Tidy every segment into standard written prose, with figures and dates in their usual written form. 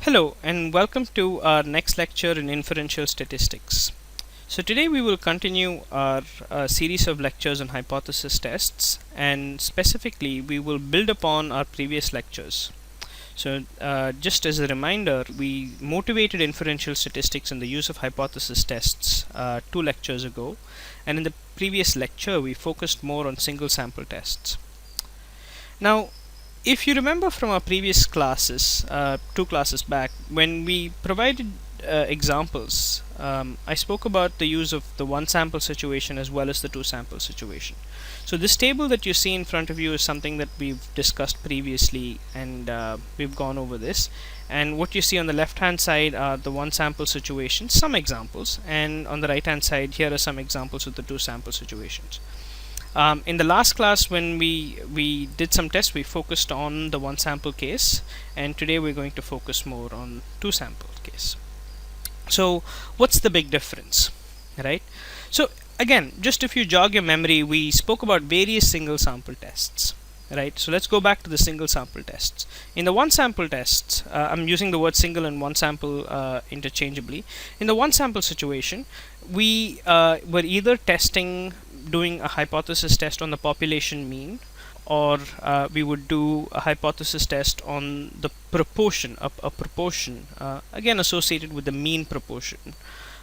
Hello and welcome to our next lecture in inferential statistics. So today we will continue our series of lectures on hypothesis tests, and specifically we will build upon our previous lectures. So just as a reminder, we motivated inferential statistics and the use of hypothesis tests 2 lectures ago, and in the previous lecture we focused more on single sample tests. Now, if you remember from our previous classes, 2 classes back, when we provided examples, I spoke about the use of the one sample situation as well as the two sample situation. So this table that you see in front of you is something that we've discussed previously, and we've gone over this. And what you see on the left hand side are the one sample situations, some examples, and on the right hand side here are some examples of the two sample situations. In the last class, when we did some tests, we focused on the one sample case, and today we're going to focus more on two sample case. So what's the big difference, right? So again, just if you jog your memory, we spoke about various single sample tests, right? So let's go back to the single sample tests. In the one sample tests, I'm using the word single and one sample interchangeably. In the one sample situation, we were either doing a hypothesis test on the population mean, or we would do a hypothesis test on the proportion, a proportion again associated with the mean proportion,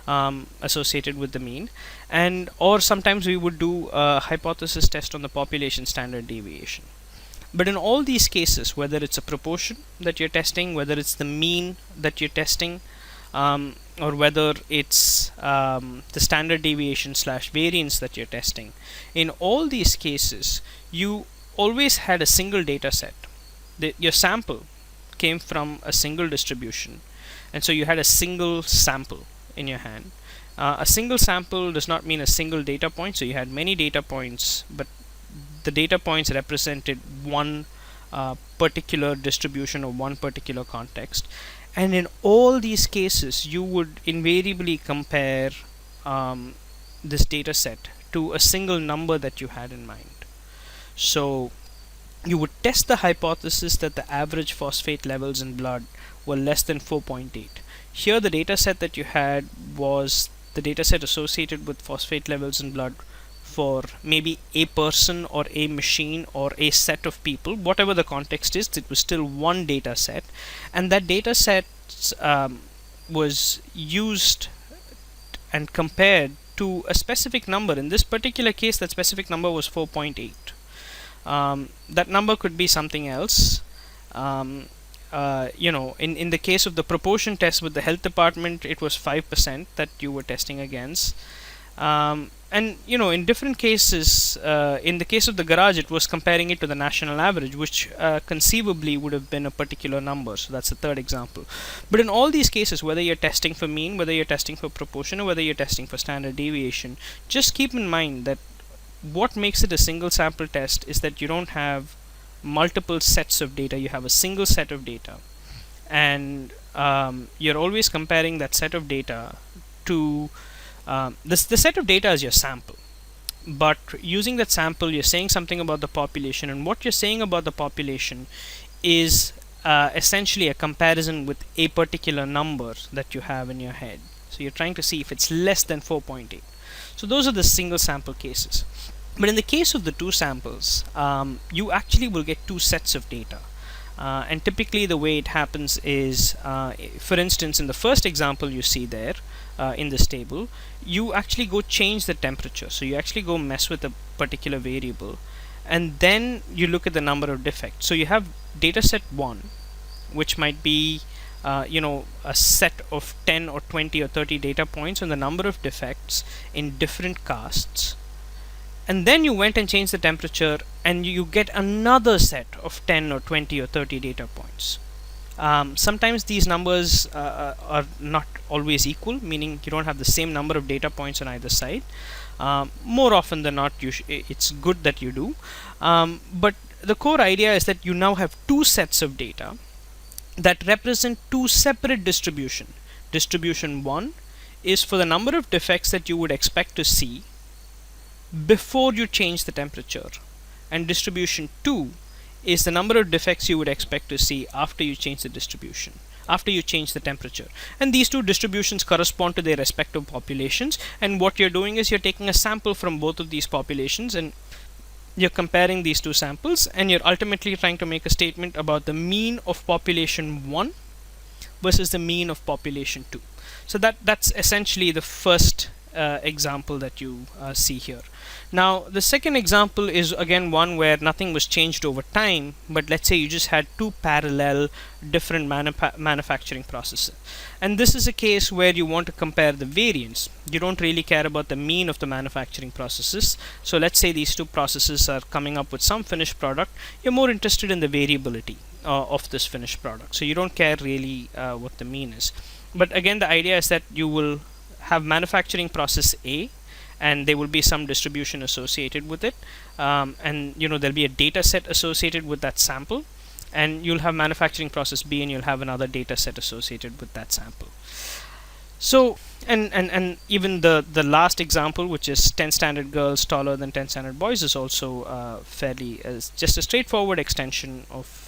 associated with the mean, and or sometimes we would do a hypothesis test on the population standard deviation. But in all these cases, whether it's a proportion that you're testing, whether it's the mean that you're testing, or whether it's the standard deviation / variance that you're testing, in all these cases you always had a single data set. Your sample came from a single distribution, and so you had a single sample in your hand. A single sample does not mean a single data point, so you had many data points, but the data points represented one particular distribution or one particular context. And in all these cases, you would invariably compare this data set to a single number that you had in mind. So you would test the hypothesis that the average phosphate levels in blood were less than 4.8. Here the data set that you had was the data set associated with phosphate levels in blood for maybe a person or a machine or a set of people. Whatever the context is, it was still one data set, and that data set was used and compared to a specific number. In this particular case, that specific number was 4.8. That number could be something else. In the case of the proportion test with the health department, it was 5% that you were testing against. And in different cases, in the case of the garage, it was comparing it to the national average, which conceivably would have been a particular number. So that's the third example. But in all these cases, whether you're testing for mean, whether you're testing for proportion, or whether you're testing for standard deviation, just keep in mind that what makes it a single sample test is that you don't have multiple sets of data. You have a single set of data, and you're always comparing that set of data to the set of data is your sample, but using that sample you're saying something about the population, and what you're saying about the population is essentially a comparison with a particular number that you have in your head. So you're trying to see if it's less than 4.8. So those are the single sample cases. But in the case of the two samples, you actually will get two sets of data. And typically the way it happens is, for instance, in the first example you see there in this table, you actually go change the temperature. So you actually go mess with a particular variable, and then you look at the number of defects. So you have data set 1, which might be a set of 10 or 20 or 30 data points on the number of defects in different casts. And then you went and changed the temperature, and you get another set of 10 or 20 or 30 data points. Sometimes these numbers are not always equal, meaning you don't have the same number of data points on either side. More often than not, it's good that you do. But the core idea is that you now have two sets of data that represent two separate distributions. Distribution 1 is for the number of defects that you would expect to see before you change the temperature, and distribution 2 is the number of defects you would expect to see after you change the distribution, after you change the temperature. And these two distributions correspond to their respective populations, and what you're doing is you're taking a sample from both of these populations and you're comparing these two samples, and you're ultimately trying to make a statement about the mean of population 1 versus the mean of population 2. So that's essentially the first example that you see here. Now the second example is again one where nothing was changed over time, but let's say you just had two parallel different manufacturing processes, and this is a case where you want to compare the variance. You don't really care about the mean of the manufacturing processes. So let's say these two processes are coming up with some finished product. You're more interested in the variability of this finished product, so you don't care really what the mean is. But again, the idea is that you will have manufacturing process A, and there will be some distribution associated with it, and there'll be a data set associated with that sample, and you'll have manufacturing process B, and you'll have another data set associated with that sample. So and even the last example, which is 10 standard girls taller than 10 standard boys, is also fairly just a straightforward extension of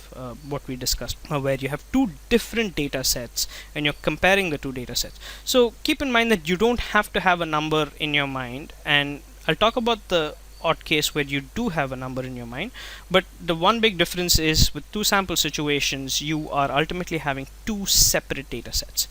what we discussed, where you have two different data sets and you're comparing the two data sets. So keep in mind that you don't have to have a number in your mind, and I'll talk about the odd case where you do have a number in your mind. But the one big difference is with two sample situations, you are ultimately having two separate data sets.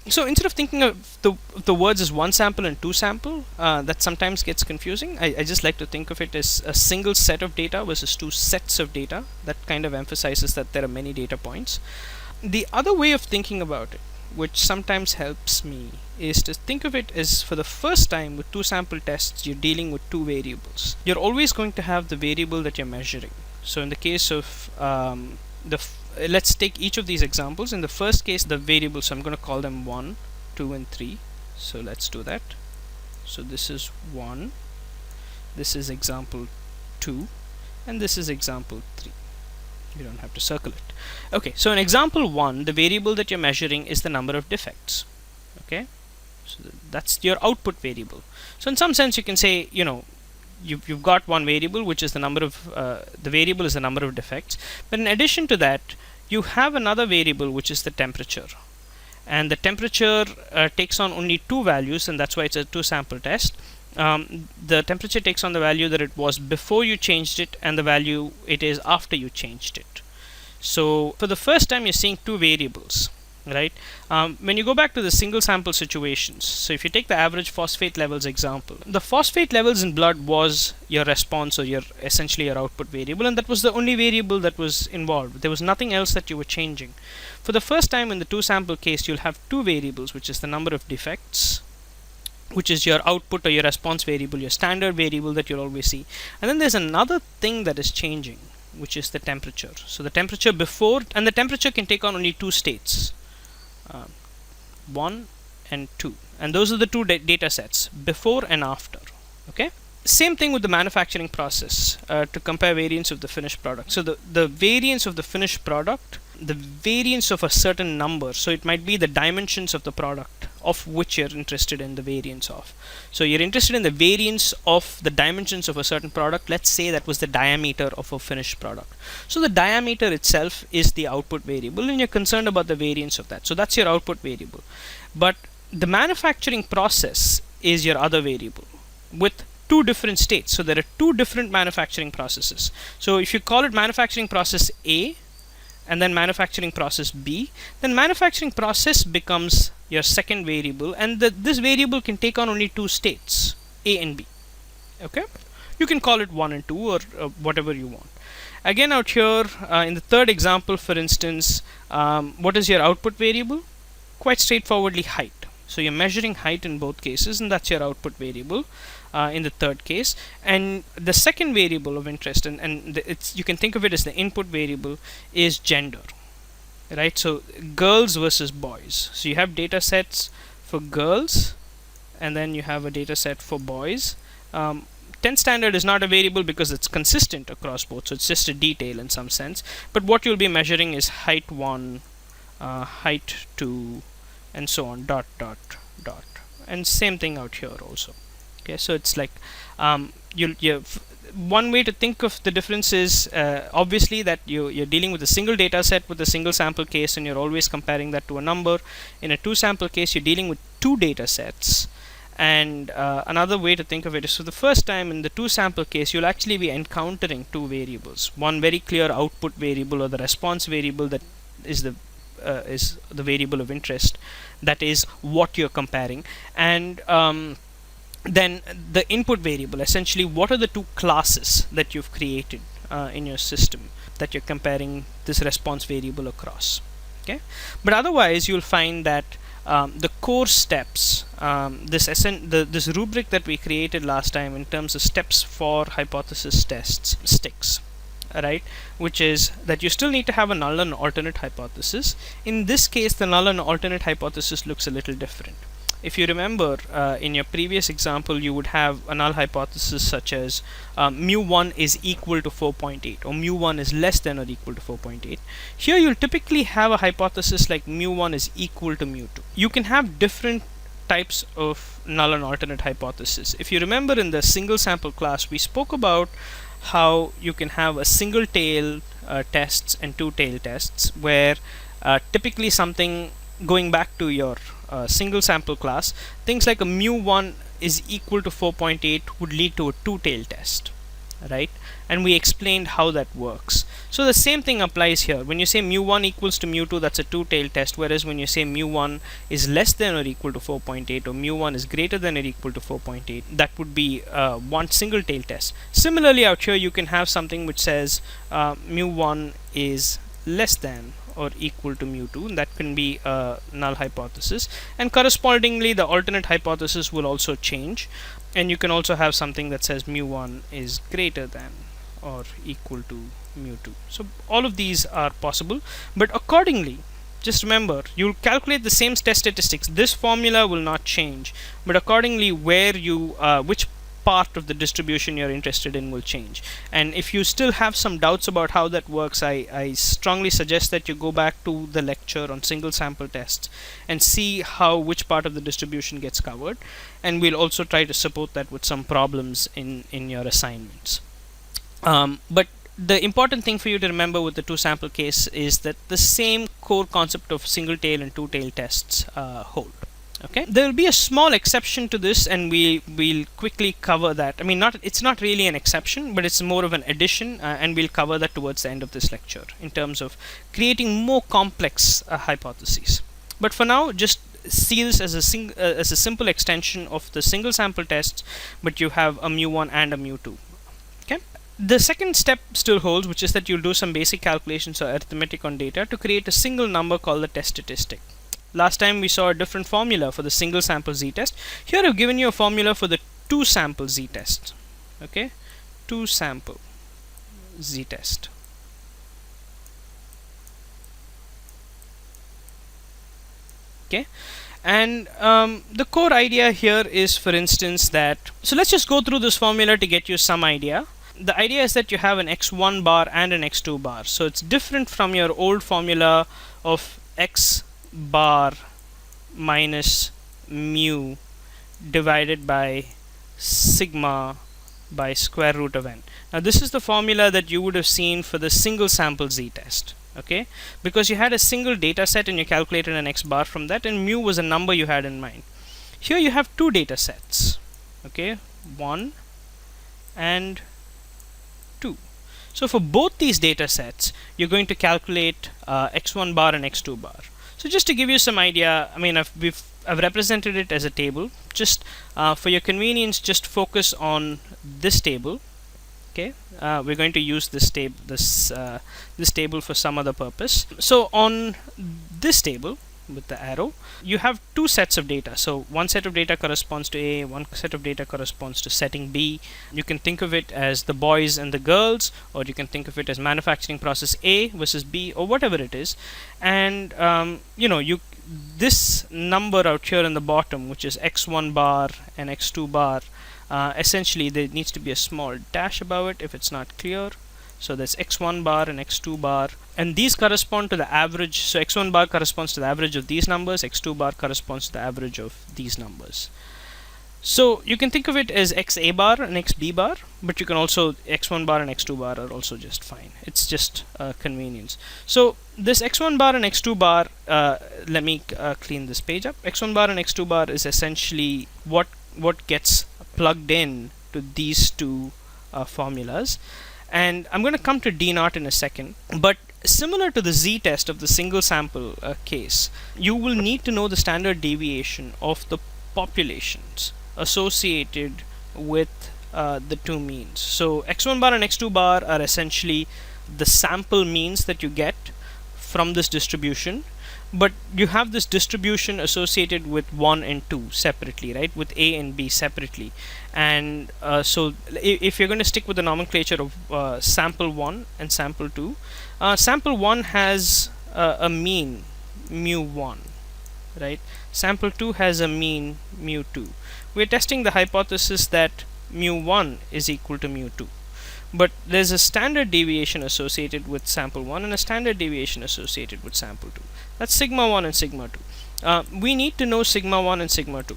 So instead of thinking of the words as one sample and two sample, that sometimes gets confusing. I just like to think of it as a single set of data versus two sets of data. That kind of emphasizes that there are many data points. The other way of thinking about it, which sometimes helps me, is to think of it as, for the first time with two sample tests, you're dealing with two variables. You're always going to have the variable that you're measuring. So in the case of let's take each of these examples. In the first case, the variables, so I'm going to call them 1, 2 and 3. So let's do that. So this is 1, this is example 2, and this is example 3. You don't have to circle it. Okay, so in example 1, the variable that you're measuring is the number of defects. Okay, so that's your output variable. So in some sense you can say, you've got one variable, which is the number of the variable is the number of defects, but in addition to that you have another variable, which is the temperature, and the temperature takes on only two values, and that's why it's a two sample test. The temperature takes on the value that it was before you changed it and the value it is after you changed it. So for the first time you're seeing two variables, right? When you go back to the single sample situations, so if you take the average phosphate levels example, the phosphate levels in blood was your response, or essentially your output variable, and that was the only variable that was involved. There was nothing else that you were changing. For the first time in the two sample case, you'll have two variables, which is the number of defects, which is your output or your response variable, your standard variable that you'll always see. And then there's another thing that is changing, which is the temperature. So the temperature before, and the temperature can take on only two states, 1 and 2, and those are the two data sets, before and after. Okay, same thing with the manufacturing process, to compare variance of the finished product. So the variance of the finished product, the variance of a certain number, so it might be the dimensions of the product of which you're interested in the variance of. So you're interested in the variance of the dimensions of a certain product. Let's say that was the diameter of a finished product. So the diameter itself is the output variable, and you're concerned about the variance of that. So that's your output variable. But the manufacturing process is your other variable with two different states. So there are two different manufacturing processes. So if you call it manufacturing process A and then manufacturing process B, then manufacturing process becomes your second variable, and this variable can take on only two states, A and B. Okay, you can call it 1 and 2 or whatever you want. Again, out here in the third example, for instance, what is your output variable? Quite straightforwardly, height. So you're measuring height in both cases, and that's your output variable in the third case. And the second variable of interest, and you can think of it as the input variable, is gender. Right, so girls versus boys. So you have data sets for girls, and then you have a data set for boys. 10 standard is not a variable because it's consistent across both, so it's just a detail in some sense. But what you'll be measuring is height 1, height 2, and so on, dot dot dot, and same thing out here also. Okay, so it's like one way to think of the difference is obviously that you're dealing with a single data set with a single sample case, and you're always comparing that to a number. In a two sample case, you're dealing with two data sets. And another way to think of it is, for the first time in the two sample case, you'll actually be encountering two variables. One very clear output variable, or the response variable, that is the variable of interest, that is what you're comparing. And then the input variable, essentially what are the two classes that you've created in your system that you're comparing this response variable across. Okay, but otherwise you'll find that the core steps, this rubric that we created last time in terms of steps for hypothesis tests, sticks, right? Which is that you still need to have a null and alternate hypothesis. In this case, the null and alternate hypothesis looks a little different. If you remember, in your previous example, you would have a null hypothesis such as mu1 is equal to 4.8, or mu1 is less than or equal to 4.8. Here you'll typically have a hypothesis like mu1 is equal to mu2. You can have different types of null and alternate hypothesis. If you remember, in the single sample class, we spoke about how you can have a single tail tests and two tail tests, where typically something, going back to your single sample class, things like a mu1 is equal to 4.8 would lead to a two-tail test, right? And we explained how that works. So the same thing applies here. When you say mu1 equals to mu2, that's a two-tail test, whereas when you say mu1 is less than or equal to 4.8, or mu1 is greater than or equal to 4.8, that would be one single-tail test. Similarly, out here you can have something which says mu1 is less than or equal to mu2, and that can be a null hypothesis, and correspondingly the alternate hypothesis will also change, and you can also have something that says mu1 is greater than or equal to mu2. So all of these are possible, but accordingly, just remember, you'll calculate the same test statistics. This formula will not change, but accordingly where you which part of the distribution you're interested in will change. And if you still have some doubts about how that works, I strongly suggest that you go back to the lecture on single sample tests and see how which part of the distribution gets covered, and we'll also try to support that with some problems in your assignments. But the important thing for you to remember with the two sample case is that the same core concept of single tail and two tail tests hold. Okay, there will be a small exception to this, and we'll quickly cover that. I mean, it's not really an exception, but it's more of an addition, and we'll cover that towards the end of this lecture in terms of creating more complex hypotheses. But for now, just see this as a simple extension of the single sample tests, but you have a mu1 and a mu2. Okay. The second step still holds, which is that you'll do some basic calculations or arithmetic on data to create a single number called the test statistic. Last time we saw a different formula for the single sample z-test. Here I've given you a formula for the two sample z-test. Okay, two sample z-test. Okay, and the core idea here is, for instance, that, so let's just go through this formula to get you some idea. The idea is that you have an x1 bar and an x2 bar, so it's different from your old formula of x bar minus mu divided by sigma by square root of n. Now this is the formula that you would have seen for the single sample z-test, okay, because you had a single data set and you calculated an x bar from that, and mu was a number you had in mind. Here you have two data sets, okay, 1 and 2. So for both these data sets you're going to calculate x1 bar and x2 bar. So just to give you some idea, I mean, I've represented it as a table. Just for your convenience, just focus on this table. Okay, we're going to use this table for some other purpose. So on this table with the arrow, you have two sets of data. So one set of data corresponds to A, one set of data corresponds to setting B. You can think of it as the boys and the girls, or you can think of it as manufacturing process A versus B, or whatever it is. And this number out here in the bottom, which is x1 bar and x2 bar, essentially there needs to be a small dash above it if it's not clear. So that's x1 bar and x2 bar, and these correspond to the average. So x1 bar corresponds to the average of these numbers, x2 bar corresponds to the average of these numbers. So you can think of it as xa bar and xb bar, but you can also x1 bar and x2 bar are also just fine. It's just convenience. So this x1 bar and x2 bar, let me clean this page up. X1 bar and x2 bar is essentially what gets plugged in to these two formulas, and I'm going to come to d naught in a second. But similar to the z-test of the single sample case, you will need to know the standard deviation of the populations associated with the two means. So x1 bar and x2 bar are essentially the sample means that you get from this distribution, but you have this distribution associated with 1 and 2 separately, right, with a and b separately. And so if you're going to stick with the nomenclature of sample 1 and sample 2, sample 1 has a mean mu1, right? Sample 2 has a mean mu2. We're testing the hypothesis that mu1 is equal to mu2, but there's a standard deviation associated with sample 1 and a standard deviation associated with sample 2. That's sigma 1 and sigma 2. We need to know sigma 1 and sigma 2.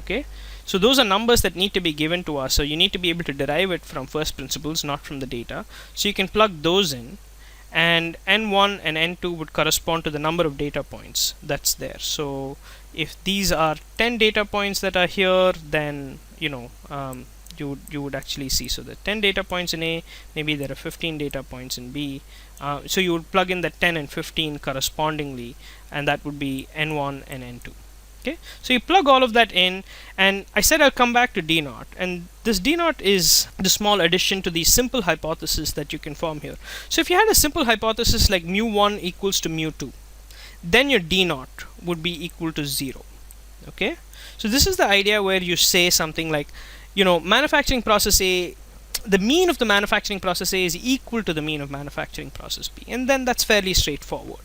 Okay, so those are numbers that need to be given to us, so you need to be able to derive it from first principles, not from the data. So you can plug those in, and n1 and n2 would correspond to the number of data points that's there. So if these are 10 data points that are here, then you would actually see, so the 10 data points in A, maybe there are 15 data points in B, so you would plug in the 10 and 15 correspondingly, and that would be n1 and n2. Okay, so you plug all of that in, and I said I'll come back to d naught, and this d naught is the small addition to the simple hypothesis that you can form here. So if you had a simple hypothesis like mu1 equals to mu2, then your d naught would be equal to 0. Okay, so this is the idea where you say something like, manufacturing process A, the mean of the manufacturing process A is equal to the mean of manufacturing process B, and then that's fairly straightforward.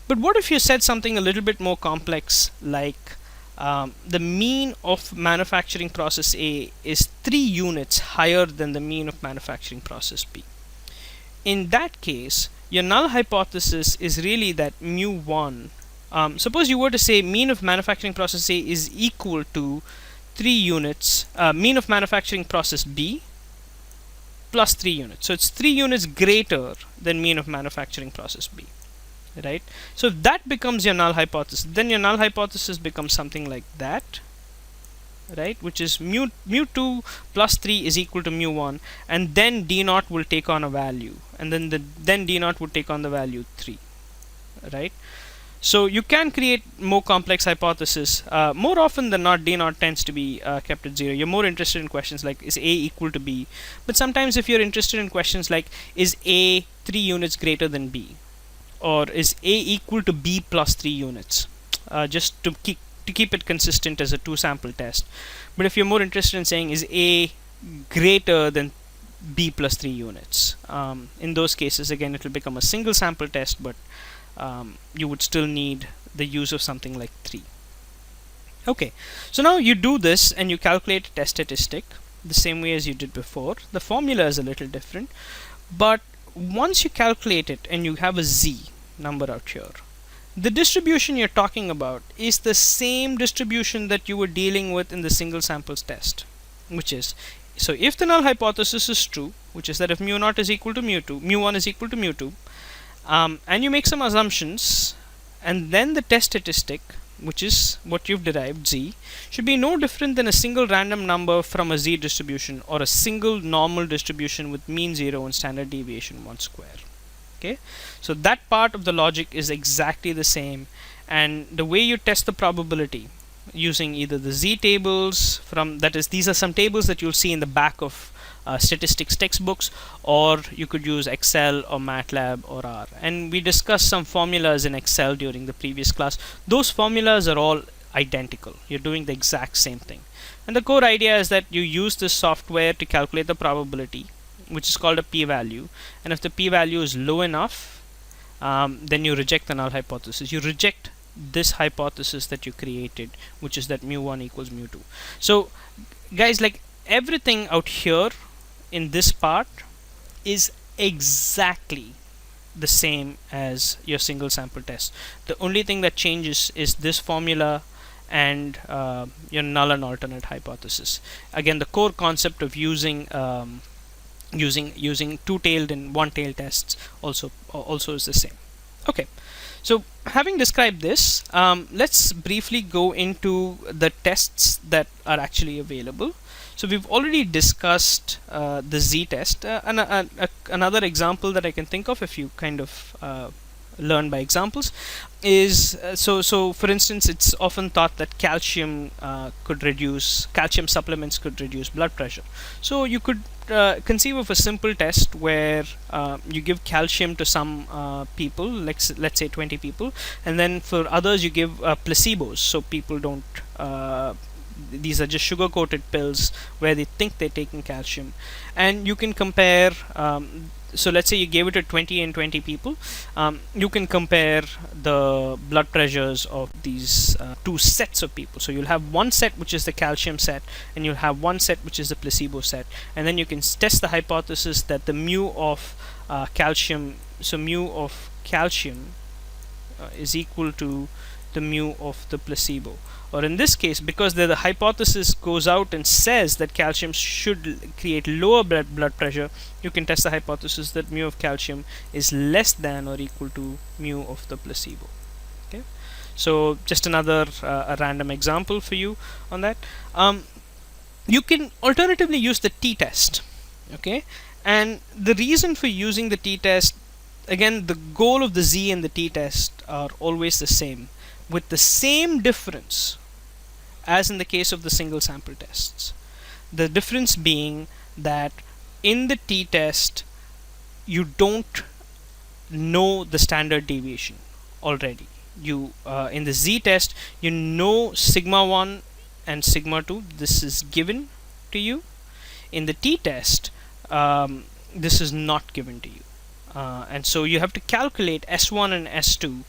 But what if you said something a little bit more complex, like the mean of manufacturing process A is 3 units higher than the mean of manufacturing process B? In that case, your null hypothesis is really that mu1, suppose you were to say mean of manufacturing process A is equal to 3 units, mean of manufacturing process B plus 3 units. So it's 3 units greater than mean of manufacturing process B. Right? So if that becomes your null hypothesis, then your null hypothesis becomes something like that, right? Which is mu2 plus 3 is equal to mu1, and then d naught will take on a value, and then d naught would take on the value 3, right? So you can create more complex hypothesis. More often than not, d naught tends to be kept at 0. You're more interested in questions like, is A equal to B? But sometimes if you're interested in questions like, is A 3 units greater than B? Or is A equal to B plus 3 units, just to keep it consistent as a 2 sample test. But if you're more interested in saying, is A greater than B plus 3 units, in those cases again it will become a single sample test, but you would still need the use of something like 3. Okay, so now you do this and you calculate a test statistic the same way as you did before. The formula is a little different, but once you calculate it and you have a z number out here, the distribution you're talking about is the same distribution that you were dealing with in the single samples test, which is, so if the null hypothesis is true, which is that if mu0 is equal to mu2, mu1 is equal to mu2, and you make some assumptions, and then the test statistic, which is what you've derived, z, should be no different than a single random number from a z distribution, or a single normal distribution with mean 0 and standard deviation 1 square. Okay, so that part of the logic is exactly the same, and the way you test the probability using either the z tables from, that is, these are some tables that you'll see in the back of statistics textbooks, or you could use Excel or MATLAB or R. And we discussed some formulas in Excel during the previous class. Those formulas are all identical. You're doing the exact same thing. And the core idea is that you use this software to calculate the probability, which is called a p-value. And if the p-value is low enough, then you reject the null hypothesis. You reject this hypothesis that you created, which is that mu1 equals mu2. So guys, like, everything out here in this part is exactly the same as your single sample test. The only thing that changes is this formula and your null and alternate hypothesis. Again, the core concept of using two-tailed and one-tailed tests also is the same. Okay, so having described this, let's briefly go into the tests that are actually available. So we've already discussed the z-test. Another example that I can think of, if you kind of learn by examples, is so for instance, it's often thought that calcium supplements could reduce blood pressure. So you could conceive of a simple test where you give calcium to some people, let's say 20 people, and then for others you give placebos, so people don't these are just sugar-coated pills where they think they're taking calcium, and you can compare. So let's say you gave it to 20 and 20 people. You can compare the blood pressures of these two sets of people. So you'll have one set which is the calcium set, and you'll have one set which is the placebo set, and then you can test the hypothesis that the mu of calcium, so mu of calcium is equal to the mu of the placebo. Or in this case, because the hypothesis goes out and says that calcium should create lower blood pressure, you can test the hypothesis that mu of calcium is less than or equal to mu of the placebo. Okay, so just another a random example for you on that. You can alternatively use the t-test. Okay, and the reason for using the t-test, again, the goal of the z and the t-test are always the same, with the same difference as in the case of the single sample tests. The difference being that in the t-test you don't know the standard deviation already. You in the z-test you know sigma 1 and sigma 2. This is given to you. In the t-test this is not given to you, and so you have to calculate S1 and S2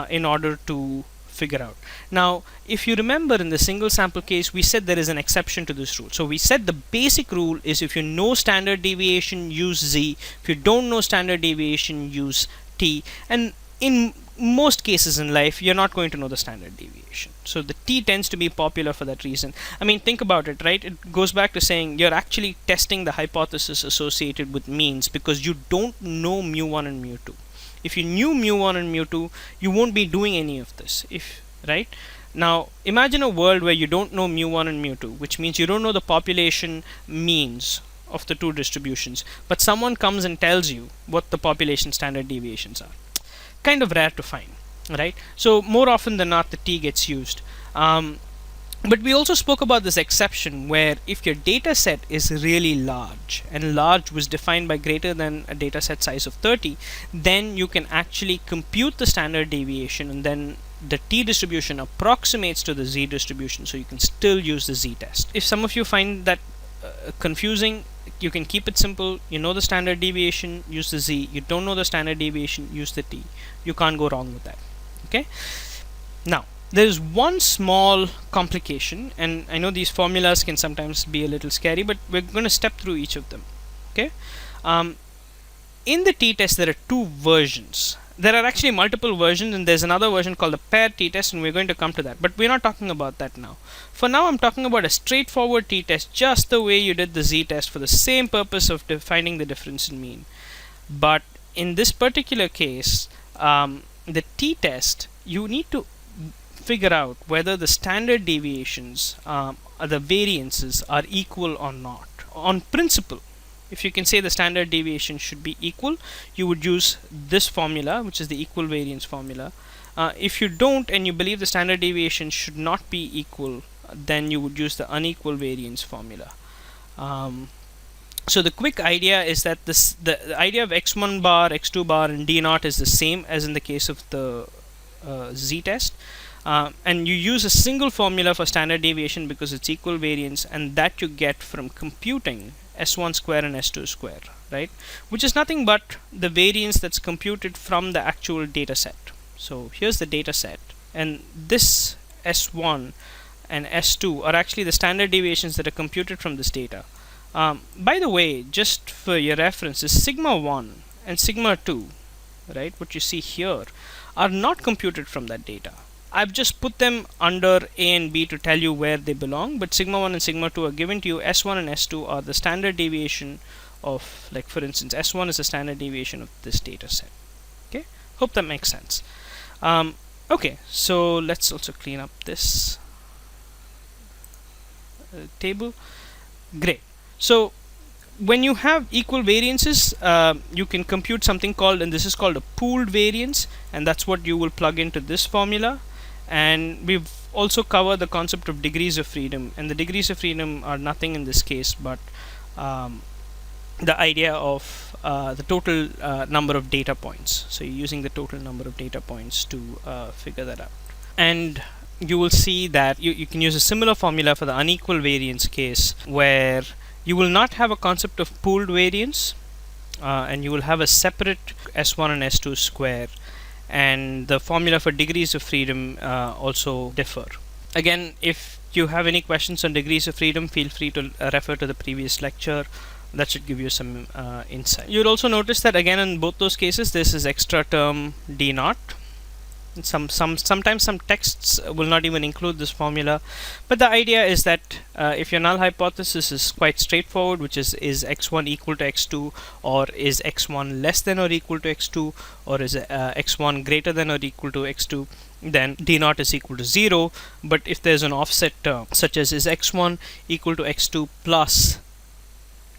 in order to figure out. Now, if you remember, in the single sample case, we said there is an exception to this rule. So we said the basic rule is if you know standard deviation, use z. If you don't know standard deviation, use t. And in most cases in life, you're not going to know the standard deviation. So the t tends to be popular for that reason. I mean, think about it, right? It goes back to saying you're actually testing the hypothesis associated with means because you don't know mu1 and mu2. If you knew mu1 and mu2, you won't be doing any of this. Right? Now, imagine a world where you don't know mu1 and mu2, which means you don't know the population means of the two distributions, but someone comes and tells you what the population standard deviations are. Kind of rare to find, right? So more often than not, the t gets used. But we also spoke about this exception where if your data set is really large, and large was defined by greater than a data set size of 30, then you can actually compute the standard deviation, and then the t distribution approximates to the z distribution, so you can still use the z-test. If some of you find that confusing, you can keep it simple. You know the standard deviation, use the z. You don't know the standard deviation, use the t. You can't go wrong with that. Okay. Now, there is one small complication, and I know these formulas can sometimes be a little scary, but we're going to step through each of them. Okay. In the t-test, there are two versions. There are actually multiple versions, and there's another version called the paired t-test, and we're going to come to that. But we're not talking about that now. For now, I'm talking about a straightforward t-test, just the way you did the z-test, for the same purpose of finding the difference in mean. But in this particular case, the t-test, you need to figure out whether the standard deviations, the variances, are equal or not. On principle, if you can say the standard deviation should be equal, you would use this formula, which is the equal variance formula. If you don't, and you believe the standard deviation should not be equal, then you would use the unequal variance formula. So the quick idea is that the idea of x1 bar, x2 bar, and d0 is the same as in the case of the z-test. And you use a single formula for standard deviation because it's equal variance, and that you get from computing S1 square and S2 square, right? Which is nothing but the variance that's computed from the actual data set. So here's the data set, and this S1 and S2 are actually the standard deviations that are computed from this data. By the way, just for your reference, is sigma 1 and sigma 2, right, what you see here, are not computed from that data. I've just put them under A and B to tell you where they belong, but sigma 1 and sigma 2 are given to you. S1 and S2 are the standard deviation of, like for instance, S1 is the standard deviation of this data set. Okay, hope that makes sense. Okay, so let's also clean up this table. Great. So when you have equal variances, you can compute something called, and this is called a pooled variance, and that's what you will plug into this formula. And we've also covered the concept of degrees of freedom, and the degrees of freedom are nothing in this case but the idea of the total number of data points. So you're using the total number of data points to figure that out. And you will see that you can use a similar formula for the unequal variance case, where you will not have a concept of pooled variance, and you will have a separate S1 and S2 square, and the formula for degrees of freedom also differ. Again, if you have any questions on degrees of freedom, feel free to refer to the previous lecture. That should give you some insight. You'll also notice that again in both those cases this is extra term D naught. Sometimes some texts will not even include this formula, but the idea is that if your null hypothesis is quite straightforward, which is x1 equal to x2, or is x1 less than or equal to x2, or is x1 greater than or equal to x2, then d naught is equal to 0. But if there's an offset term, such as is x1 equal to x2 plus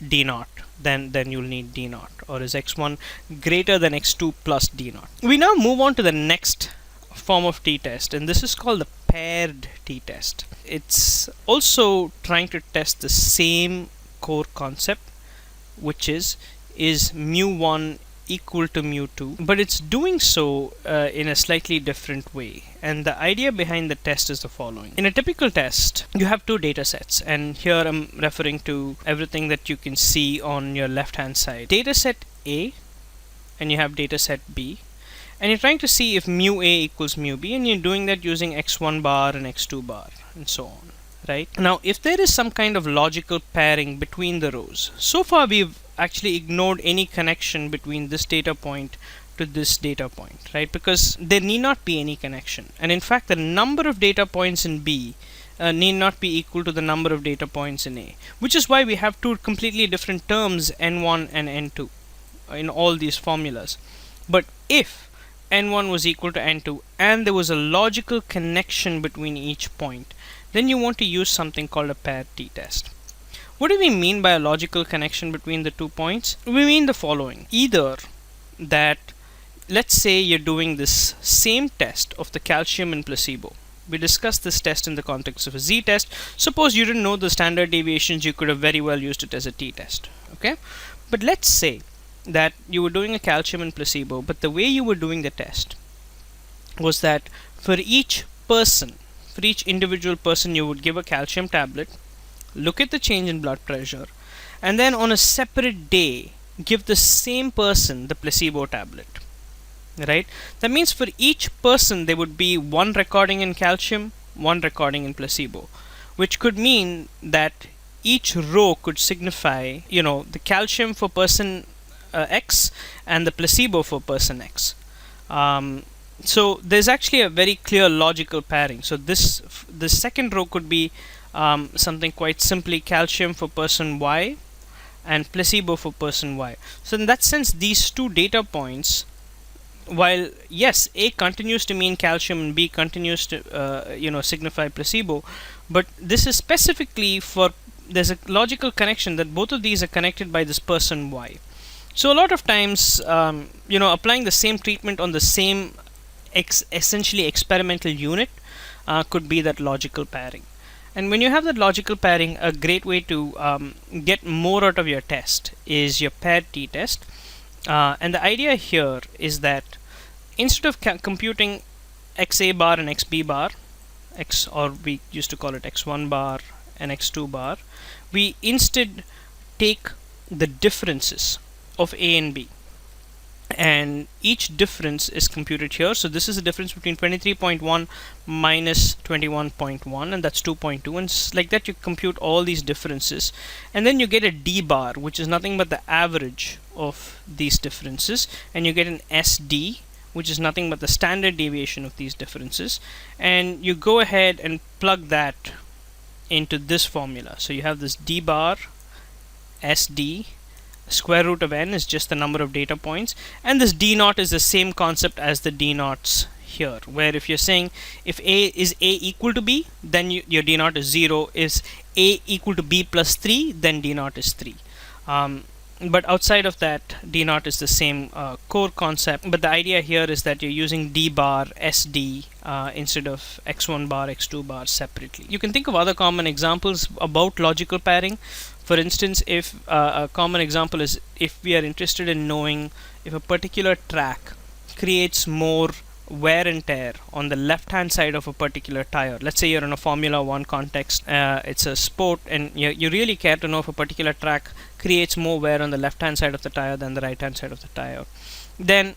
d naught, then you'll need d naught, or is x1 greater than x2 plus d naught. We now move on to the next form of t-test, and this is called the paired t-test. It's also trying to test the same core concept, which is mu1 equal to mu2, but it's doing so in a slightly different way. And the idea behind the test is the following. In a typical test, you have two data sets, and here I'm referring to everything that you can see on your left hand side. Data set A, and you have data set B, and you're trying to see if mu A equals mu B, and you're doing that using x1 bar and x2 bar and so on, right? Now if there is some kind of logical pairing between the rows, so far we've actually ignored any connection between this data point to this data point, right? Because there need not be any connection, and in fact the number of data points in B need not be equal to the number of data points in A, which is why we have two completely different terms, n1 and n2, in all these formulas. But if n1 was equal to n2 and there was a logical connection between each point, then you want to use something called a paired t-test. What do we mean by a logical connection between the 2 points? We mean the following. Either that, let's say you're doing this same test of the calcium and placebo. We discussed this test in the context of a z-test. Suppose you didn't know the standard deviations, you could have very well used it as a t-test. Okay? But let's say that you were doing a calcium and placebo, but the way you were doing the test was that for each person, for each individual person, you would give a calcium tablet, look at the change in blood pressure, and then on a separate day give the same person the placebo tablet, right? That means for each person there would be one recording in calcium, one recording in placebo, which could mean that each row could signify, the calcium for person X and the placebo for person X. So there's actually a very clear logical pairing. So the second row could be something quite simply calcium for person Y and placebo for person Y. So in that sense, these two data points, while yes, A continues to mean calcium and B continues to signify placebo, but this is specifically for, there's a logical connection that both of these are connected by this person Y. So a lot of times, applying the same treatment on the same essentially experimental unit could be that logical pairing. And when you have that logical pairing, a great way to get more out of your test is your paired t-test. And the idea here is that instead of computing xa bar and xb bar, or we used to call it x1 bar and x2 bar, we instead take the differences of A and B, and each difference is computed here. So this is the difference between 23.1 minus 21.1, and that's 2.2, and like that you compute all these differences, and then you get a D bar, which is nothing but the average of these differences, and you get an SD, which is nothing but the standard deviation of these differences, and you go ahead and plug that into this formula. So you have this d bar SD square root of n is just the number of data points, and this d naught is the same concept as the d naughts here, where if you're saying if a equal to b, then your d naught is 0. Is a equal to b plus 3, then d naught is 3. But outside of that, d naught is the same core concept, but the idea here is that you're using d bar SD instead of x1 bar, x2 bar separately. You can think of other common examples about logical pairing. For instance, if a common example is if we are interested in knowing if a particular track creates more wear and tear on the left hand side of a particular tire. Let's say you're in a Formula 1 context, it's a sport, and you really care to know if a particular track creates more wear on the left hand side of the tire than the right hand side of the tire. Then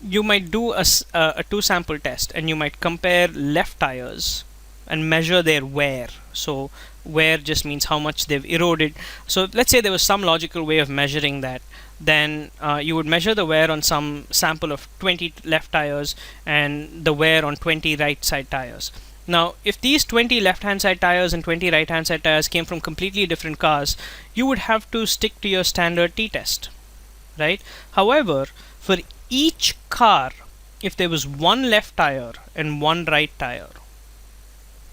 you might do a two sample test, and you might compare left tires and measure their wear. So wear just means how much they've eroded. So let's say there was some logical way of measuring that. Then you would measure the wear on some sample of 20 left tires and the wear on 20 right side tires. Now, if these 20 left hand side tires and 20 right hand side tires came from completely different cars, you would have to stick to your standard t-test, right? However, for each car, if there was one left tire and one right tire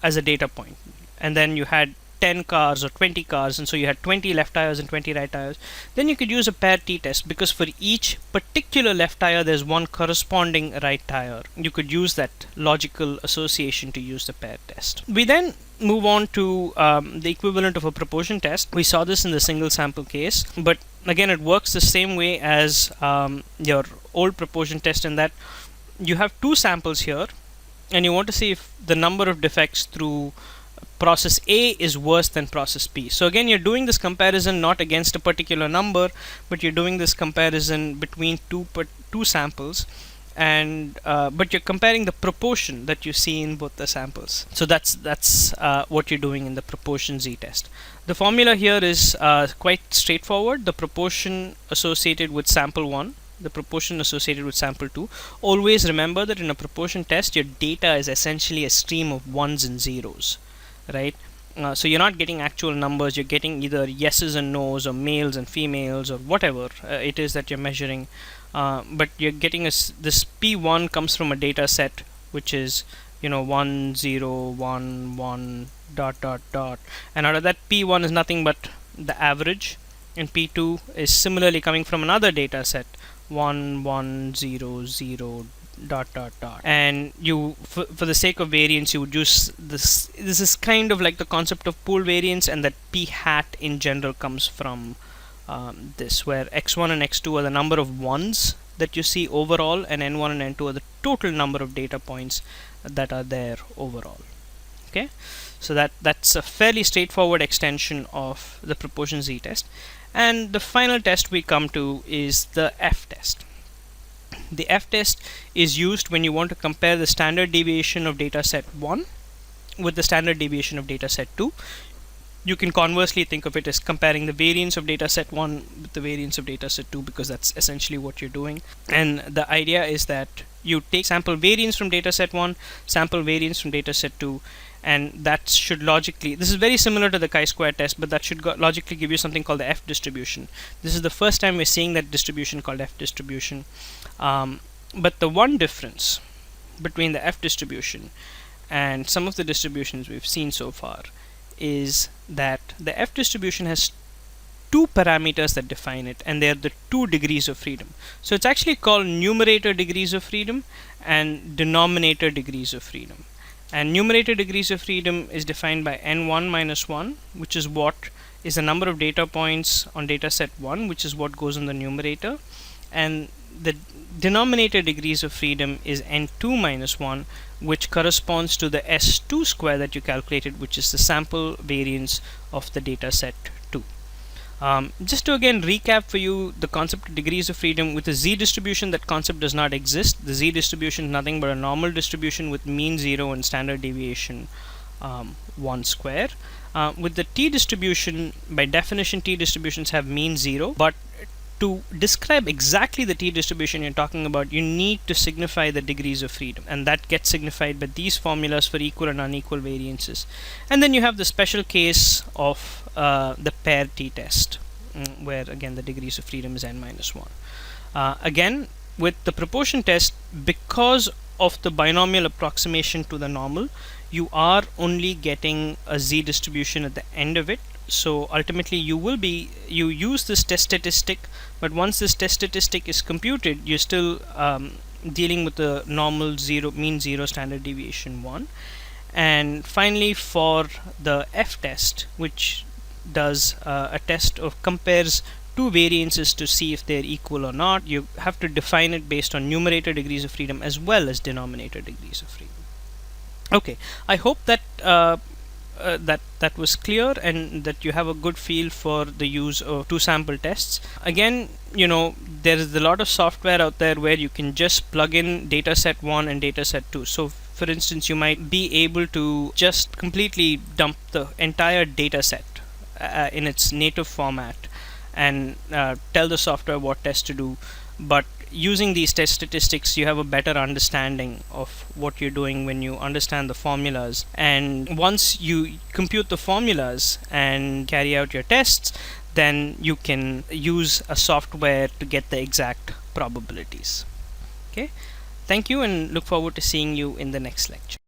as a data point, and then you had 10 cars or 20 cars, and so you had 20 left tires and 20 right tires, then you could use a pair t-test, because for each particular left tire there's one corresponding right tire. You could use that logical association to use the pair test. We then move on to the equivalent of a proportion test. We saw this in the single sample case, but again it works the same way as your old proportion test, in that you have two samples here and you want to see if the number of defects through process A is worse than process B. So again, you're doing this comparison not against a particular number, but you're doing this comparison between two samples, and but you're comparing the proportion that you see in both the samples. So that's what you're doing in the proportion z-test. The formula here is quite straightforward. The proportion associated with sample 1, the proportion associated with sample 2. Always remember that in a proportion test, your data is essentially a stream of ones and zeros, right? So you're not getting actual numbers, you're getting either yeses and nos or males and females or whatever it is that you're measuring, but you're getting this P1 comes from a data set which is 1 0 1 1 ... and out of that P1 is nothing but the average, and P2 is similarly coming from another data set 1 1 0 0 ... and you for the sake of variance you would use this is kind of like the concept of pool variance, and that p hat in general comes from this, where x1 and x2 are the number of ones that you see overall, and n1 and n2 are the total number of data points that are there overall. Okay, so that's a fairly straightforward extension of the proportion z-test. And the final test we come to is the f-test. The f-test is used when you want to compare the standard deviation of data set 1 with the standard deviation of data set 2. You can conversely think of it as comparing the variance of data set 1 with the variance of data set 2, because that's essentially what you're doing. And the idea is that you take sample variance from data set 1, sample variance from data set 2, and that should logically, this is very similar to the chi-square test, but that should logically give you something called the f distribution. This is the first time we're seeing that distribution called f distribution. But the one difference between the f distribution and some of the distributions we've seen so far is that the f distribution has two parameters that define it, and they're the 2 degrees of freedom. So it's actually called numerator degrees of freedom and denominator degrees of freedom. And numerator degrees of freedom is defined by n1 minus 1, which is what is the number of data points on data set 1, which is what goes on the numerator. And the denominator degrees of freedom is n2 minus 1, which corresponds to the s2 square that you calculated, which is the sample variance of the data set 2. Just to again recap for you the concept of degrees of freedom, with the z distribution that concept does not exist. The z distribution is nothing but a normal distribution with mean 0 and standard deviation 1 square. With the t distribution, by definition t distributions have mean 0, but to describe exactly the t-distribution you're talking about, you need to signify the degrees of freedom, and that gets signified by these formulas for equal and unequal variances. And then you have the special case of the pair t-test, where again the degrees of freedom is n minus 1. Again, with the proportion test, because of the binomial approximation to the normal, you are only getting a z distribution at the end of it. So ultimately you use this test statistic, but once this test statistic is computed, you're still dealing with the normal mean 0 standard deviation 1. And finally, for the f test, which does a test of compares two variances to see if they're equal or not, you have to define it based on numerator degrees of freedom as well as denominator degrees of freedom. Okay, I hope that that was clear, and that you have a good feel for the use of two sample tests. Again, there is a lot of software out there where you can just plug in dataset 1 and dataset 2. So for instance, you might be able to just completely dump the entire dataset in its native format and tell the software what test to do. But using these test statistics, you have a better understanding of what you're doing when you understand the formulas. And once you compute the formulas and carry out your tests, then you can use a software to get the exact probabilities. Okay, thank you, and look forward to seeing you in the next lecture.